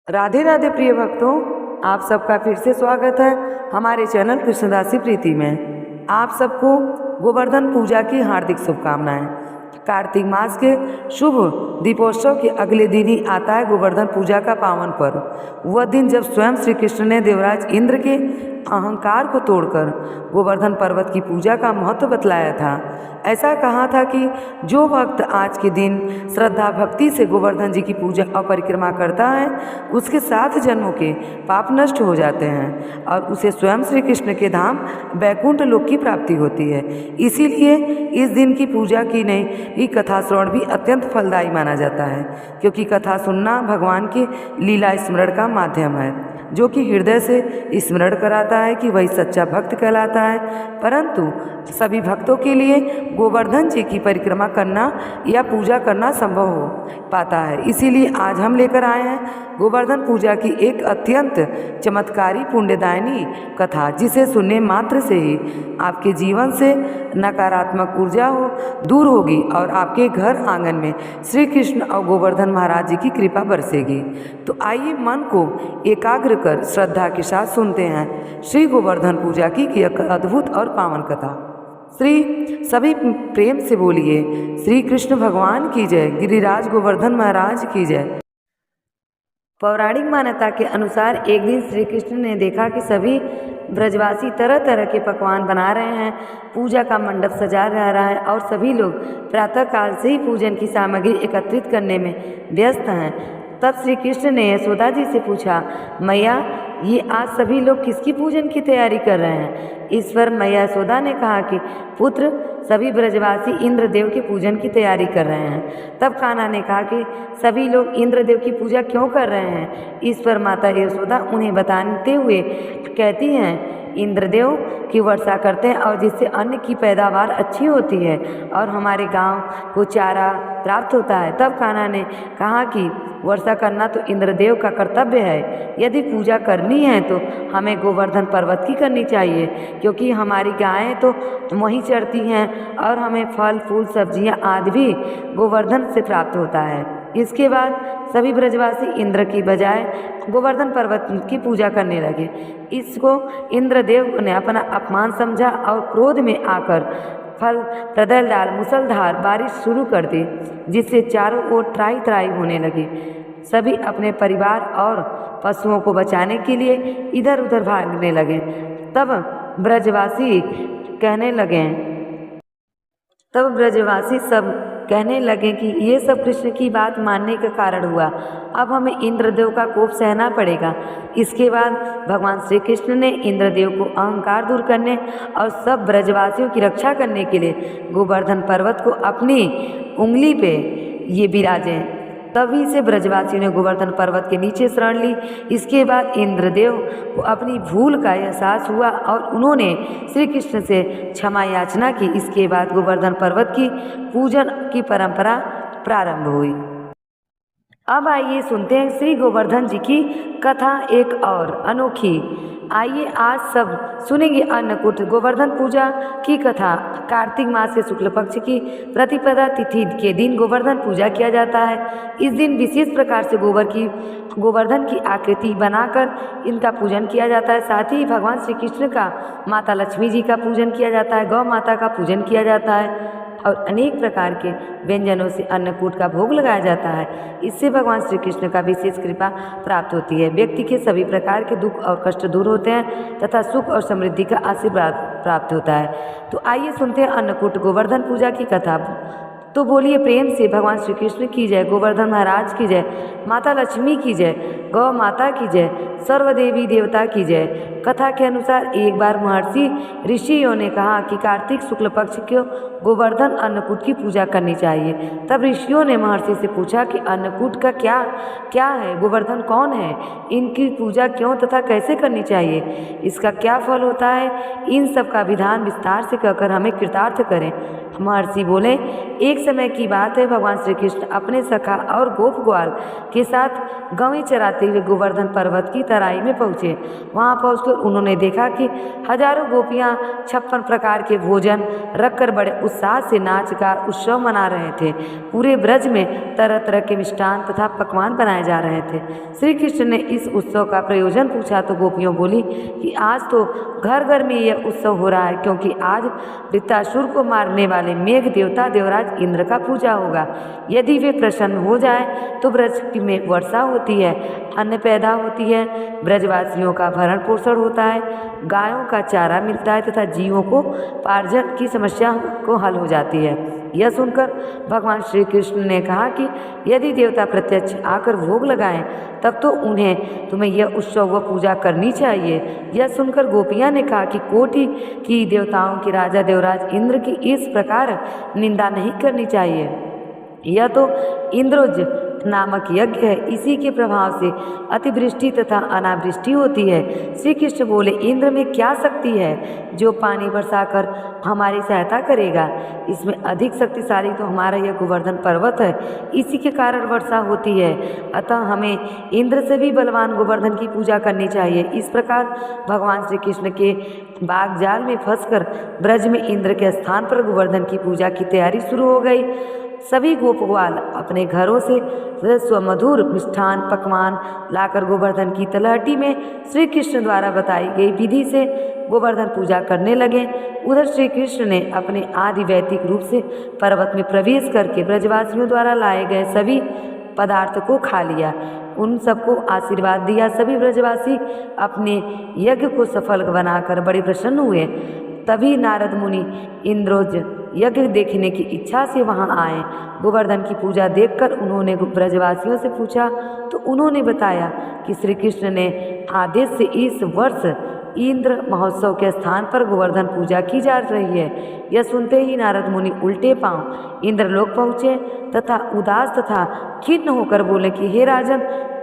राधे राधे प्रिय भक्तों, आप सबका फिर से स्वागत है हमारे चैनल कृष्णदासी प्रीति में। आप सबको गोवर्धन पूजा की हार्दिक शुभकामनाएं। कार्तिक मास के शुभ दीपोत्सव के अगले दिन ही आता है गोवर्धन पूजा का पावन पर्व। वह दिन जब स्वयं श्री कृष्ण ने देवराज इंद्र के अहंकार को तोड़कर गोवर्धन पर्वत की पूजा का महत्व बतलाया था। ऐसा कहा था कि जो भक्त आज के दिन श्रद्धा भक्ति से गोवर्धन जी की पूजा और परिक्रमा करता है, उसके 7 जन्मों के पाप नष्ट हो जाते हैं और उसे स्वयं श्री कृष्ण के धाम वैकुंठ लोक की प्राप्ति होती है। इसीलिए इस दिन की पूजा की नई कथा श्रवण भी अत्यंत फलदायी माना जाता है, क्योंकि कथा सुनना भगवान की लीला स्मरण का माध्यम है, जो कि हृदय से स्मरण कराता है कि वही सच्चा भक्त कहलाता है। परंतु सभी भक्तों के लिए गोवर्धन जी की परिक्रमा करना या पूजा करना संभव हो पाता है। इसीलिए आज हम लेकर आए हैं गोवर्धन पूजा की एक अत्यंत चमत्कारी पुण्यदायिनी कथा, जिसे सुनने मात्र से ही आपके जीवन से नकारात्मक ऊर्जा दूर होगी और आपके घर आंगन में श्री कृष्ण और गोवर्धन महाराज जी की कृपा बरसेगी। तो आइए मन को एकाग्र कर श्रद्धा के साथ सुनते हैं श्री गोवर्धन पूजा की एक अद्भुत और पावन कथा। सभी प्रेम से बोलिए श्री कृष्ण भगवान की जय, गिरिराज गोवर्धन महाराज की जय। पौराणिक मान्यता के अनुसार एक दिन श्री कृष्ण ने देखा कि सभी ब्रजवासी तरह तरह के पकवान बना रहे हैं, पूजा का मंडप सजा रहा है और सभी लोग प्रातःकाल से ही पूजन की सामग्री एकत्रित करने में व्यस्त हैं। तब श्री कृष्ण ने यशोदा जी से पूछा, मैया ये आज सभी लोग किसकी पूजन की तैयारी कर रहे हैं? इस पर मैया यशोदा ने कहा कि पुत्र, सभी ब्रजवासी इंद्रदेव के पूजन की तैयारी कर रहे हैं। तब कान्हा ने कहा कि सभी लोग इंद्रदेव की पूजा क्यों कर रहे हैं? इस पर माता यशोदा उन्हें बताते हुए कहती हैं, इंद्रदेव की वर्षा करते हैं और जिससे अन्न की पैदावार अच्छी होती है और हमारे गांव को चारा प्राप्त होता है। तब कान्हा ने कहा कि वर्षा करना तो इंद्रदेव का कर्तव्य है, यदि पूजा करनी है तो हमें गोवर्धन पर्वत की करनी चाहिए, क्योंकि हमारी गायें तो वहीं चरती हैं और हमें फल फूल सब्जियां आदि भी गोवर्धन से प्राप्त होता है। इसके बाद सभी ब्रजवासी इंद्र की बजाय गोवर्धन पर्वत की पूजा करने लगे। इसको इंद्रदेव ने अपना अपमान समझा और क्रोध में आकर फल प्रदल मूसलधार बारिश शुरू कर दी, जिससे चारों ओर त्राही त्राही होने लगी। सभी अपने परिवार और पशुओं को बचाने के लिए इधर उधर भागने लगे। तब ब्रजवासी सब कहने लगे कि ये सब कृष्ण की बात मानने का कारण हुआ, अब हमें इंद्रदेव का कोप सहना पड़ेगा। इसके बाद भगवान श्री कृष्ण ने इंद्रदेव को अहंकार दूर करने और सब ब्रजवासियों की रक्षा करने के लिए गोवर्धन पर्वत को अपनी उंगली पे ये विराजे। तभी से ब्रजवासियों ने गोवर्धन पर्वत के नीचे शरण ली। इसके बाद इंद्रदेव को अपनी भूल का एहसास हुआ और उन्होंने श्री कृष्ण से क्षमा याचना की। इसके बाद गोवर्धन पर्वत की पूजन की परंपरा प्रारंभ हुई। अब आइए सुनते हैं श्री गोवर्धन जी की कथा एक और अनोखी। आइए आज सब सुनेंगे अन्नकूट गोवर्धन पूजा की कथा। कार्तिक मास के शुक्ल पक्ष की प्रतिपदा तिथि के दिन गोवर्धन पूजा किया जाता है। इस दिन विशेष प्रकार से गोवर्धन की आकृति बनाकर इनका पूजन किया जाता है। साथ ही भगवान श्री कृष्ण का माता लक्ष्मी जी का पूजन किया जाता है, गौ माता का पूजन किया जाता है और अनेक प्रकार के व्यंजनों से अन्नकूट का भोग लगाया जाता है। इससे भगवान श्री कृष्ण का विशेष कृपा प्राप्त होती है। व्यक्ति के सभी प्रकार के दुख और कष्ट दूर होते हैं तथा सुख और समृद्धि का आशीर्वाद प्राप्त होता है। तो आइए सुनते हैं अन्नकूट गोवर्धन पूजा की कथा। तो बोलिए प्रेम से भगवान श्री कृष्ण की जय, गोवर्धन महाराज की जय, माता लक्ष्मी की जय, गौ माता की जय, सर्वदेवी देवता की जय। कथा के अनुसार एक बार महर्षि ऋषियों ने कहा कि कार्तिक शुक्ल पक्ष को गोवर्धन अन्नकूट की पूजा करनी चाहिए। तब ऋषियों ने महर्षि से पूछा कि अन्नकूट का क्या है, गोवर्धन कौन है, इनकी पूजा क्यों तथा कैसे करनी चाहिए, इसका क्या फल होता है, इन सब का विधान विस्तार से कहकर हमें कृतार्थ करें। महर्षि बोले, एक समय की बात है, भगवान श्री कृष्ण अपने सखा और गोप ग्वाल के साथ गौएं चराते हुए गोवर्धन पर्वत की तराई में पहुँचे। वहाँ पहुँचकर उन्होंने देखा कि हजारों गोपियाँ 56 प्रकार के भोजन रखकर बड़े उत्साह से नाच गा उत्सव मना रहे थे। पूरे ब्रज में तरह तरह के मिष्ठान तथा पकवान बनाए जा रहे थे। श्री कृष्ण ने इस उत्सव का प्रयोजन पूछा तो गोपियों बोली कि आज तो घर घर में यह उत्सव हो रहा है, क्योंकि आज वृत्तासुर को मारने वाले मेघ देवता देवराज इंद्र का पूजा होगा। यदि वे प्रसन्न हो जाए तो ब्रज में वर्षा होती है, अन्न पैदा होती है, ब्रजवासियों का भरण पोषण होता है, गायों का चारा मिलता है तथा जीवों को पार्जन की समस्या को हल हो जाती है। यह सुनकर भगवान श्री कृष्ण ने कहा कि यदि देवता प्रत्यक्ष आकर भोग लगाएं तब तो तुम्हें यह उत्सव व पूजा करनी चाहिए। यह सुनकर गोपियां ने कहा कि कोटि की देवताओं के राजा देवराज इंद्र की इस प्रकार निंदा नहीं करनी चाहिए। यह तो इंद्रोज नामक यज्ञ है, इसी के प्रभाव से अतिवृष्टि तथा अनावृष्टि होती है। श्री कृष्ण बोले, इंद्र में क्या शक्ति है जो पानी बरसाकर हमारी सहायता करेगा? इसमें अधिक शक्तिशाली तो हमारा यह गोवर्धन पर्वत है, इसी के कारण वर्षा होती है। अतः हमें इंद्र से भी बलवान गोवर्धन की पूजा करनी चाहिए। इस प्रकार भगवान श्री कृष्ण के बाग जाल में फंसकर ब्रज में इंद्र के स्थान पर गोवर्धन की पूजा की तैयारी शुरू हो गई। सभी गोप ग्वाल अपने घरों से स्वमधुर मिष्ठान पकवान लाकर गोवर्धन की तलहटी में श्री कृष्ण द्वारा बताई गई विधि से गोवर्धन पूजा करने लगे। उधर श्री कृष्ण ने अपने आदि वैदिक रूप से पर्वत में प्रवेश करके ब्रजवासियों द्वारा लाए गए सभी पदार्थ को खा लिया, उन सबको आशीर्वाद दिया। सभी ब्रजवासी अपने यज्ञ को सफल बनाकर बड़े प्रसन्न हुए। तभी नारद मुनि इंद्रोज यज्ञ देखने की इच्छा से वहां आए। गोवर्धन की पूजा देखकर उन्होंने ब्रजवासियों से पूछा तो उन्होंने बताया कि श्री कृष्ण ने आदेश से इस वर्ष इंद्र महोत्सव के स्थान पर गोवर्धन पूजा की जा रही है। यह सुनते ही नारद मुनि उल्टे पांव इंद्रलोक पहुँचे तथा उदास तथा खिन्न होकर बोले कि हे राजन,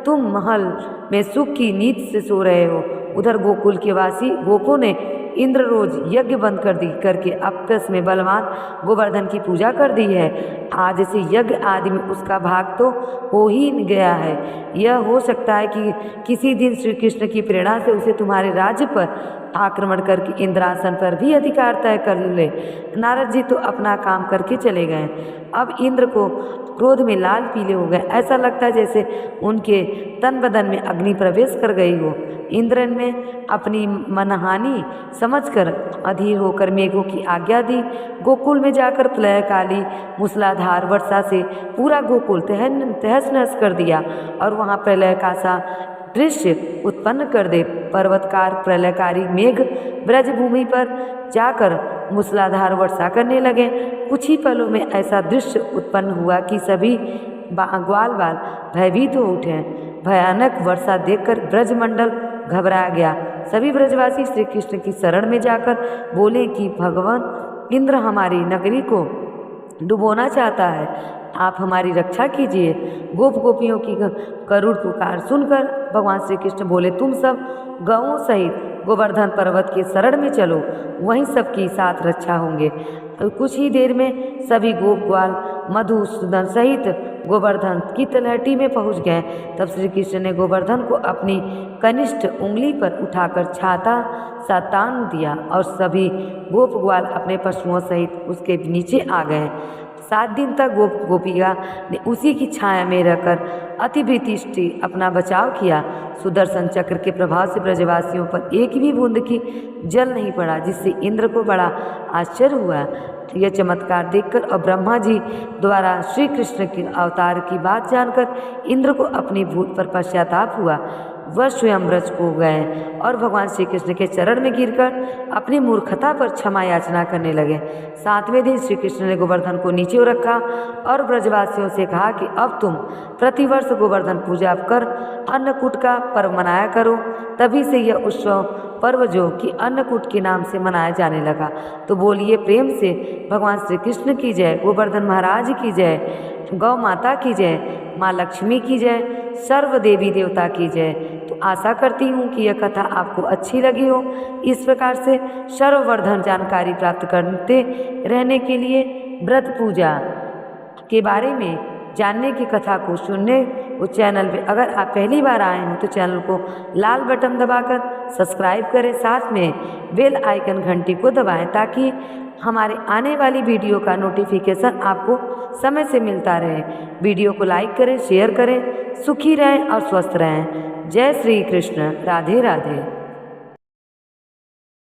तुम महल में सुख की नींद से सो रहे हो। उधर गोकुल के वासी गोपों ने इंद्र रोज यज्ञ बंद कर दी करके आपस में बलवान गोवर्धन की पूजा कर दी है। आज से यज्ञ आदि में उसका भाग तो हो ही गया है। यह हो सकता है कि किसी दिन श्री कृष्ण की प्रेरणा से उसे तुम्हारे राज्य पर आक्रमण करके इंद्रासन पर भी अधिकार तय कर ले। नारद जी तो अपना काम करके चले गए। अब इंद्र को क्रोध में लाल पीले हो गए। ऐसा लगता है जैसे उनके तन बदन में अग्नि प्रवेश कर गई हो। इंद्र ने अपनी मनहानि समझकर अधीर होकर मेघों की आज्ञा दी। गोकुल में जाकर प्रलयकाली मूसलाधार वर्षा से पूरा गोकुल तहस नहस कर दिया और वहाँ प्रलय का सा दृश्य उत्पन्न कर दे। पर्वतकार प्रलयकारी मेघ ब्रजभूमि पर जाकर मूसलाधार वर्षा करने लगे। कुछ ही पलों में ऐसा दृश्य उत्पन्न हुआ कि सभी ग्वाल बाल भयभीत हो उठे। भयानक वर्षा देखकर ब्रजमंडल घबरा गया। सभी ब्रजवासी श्री कृष्ण की शरण में जाकर बोले कि भगवान इंद्र हमारी नगरी को डुबोना चाहता है, आप हमारी रक्षा कीजिए। गोप गोपियों की करुण पुकार सुनकर भगवान श्री कृष्ण बोले, तुम सब गौओं सहित गोवर्धन पर्वत के शरण में चलो, वहीं सबकी साथ रक्षा होंगे। कुछ ही देर में सभी गोप ग्वाल मधुसूदन सहित गोवर्धन की तलहटी में पहुंच गए। तब श्री कृष्ण ने गोवर्धन को अपनी कनिष्ठ उंगली पर उठाकर छाता सा तान दिया और सभी गोप ग्वाल अपने पशुओं सहित उसके नीचे आ गए। 7 दिन तक गोपिका ने उसी की छाया में रहकर अतिवृष्टि अपना बचाव किया। सुदर्शन चक्र के प्रभाव से ब्रजवासियों पर एक भी बूंद की जल नहीं पड़ा, जिससे इंद्र को बड़ा आश्चर्य हुआ। यह चमत्कार देखकर और ब्रह्मा जी द्वारा श्री कृष्ण के अवतार की बात जानकर इंद्र को अपनी भूल पर पश्चाताप हुआ। वह स्वयं ब्रज को गए और भगवान श्री कृष्ण के चरण में गिरकर अपनी मूर्खता पर क्षमा याचना करने लगे। 7वें दिन श्री कृष्ण ने गोवर्धन को नीचे रखा और ब्रजवासियों से कहा कि अब तुम प्रतिवर्ष गोवर्धन पूजा कर अन्नकूट का पर्व मनाया करो। तभी से यह उत्सव पर्व जो कि अन्नकूट के नाम से मनाया जाने लगा। तो बोलिए प्रेम से भगवान श्री कृष्ण की जय, गोवर्धन महाराज की जय, गौ माता की जय, माँ लक्ष्मी की जय, सर्व देवी देवता की जय। तो आशा करती हूँ कि यह कथा आपको अच्छी लगी हो। इस प्रकार से सर्ववर्धन जानकारी प्राप्त करते रहने के लिए व्रत पूजा, के बारे में जानने की कथा को सुनने उस चैनल पे अगर आप पहली बार आए हैं तो चैनल को लाल बटन दबाकर सब्सक्राइब करें, साथ में बेल आइकन घंटी को दबाएं ताकि हमारे आने वाली वीडियो का नोटिफिकेशन आपको समय से मिलता रहे। वीडियो को लाइक करें, शेयर करें। सुखी रहें और स्वस्थ रहें। जय श्री कृष्ण। राधे राधे।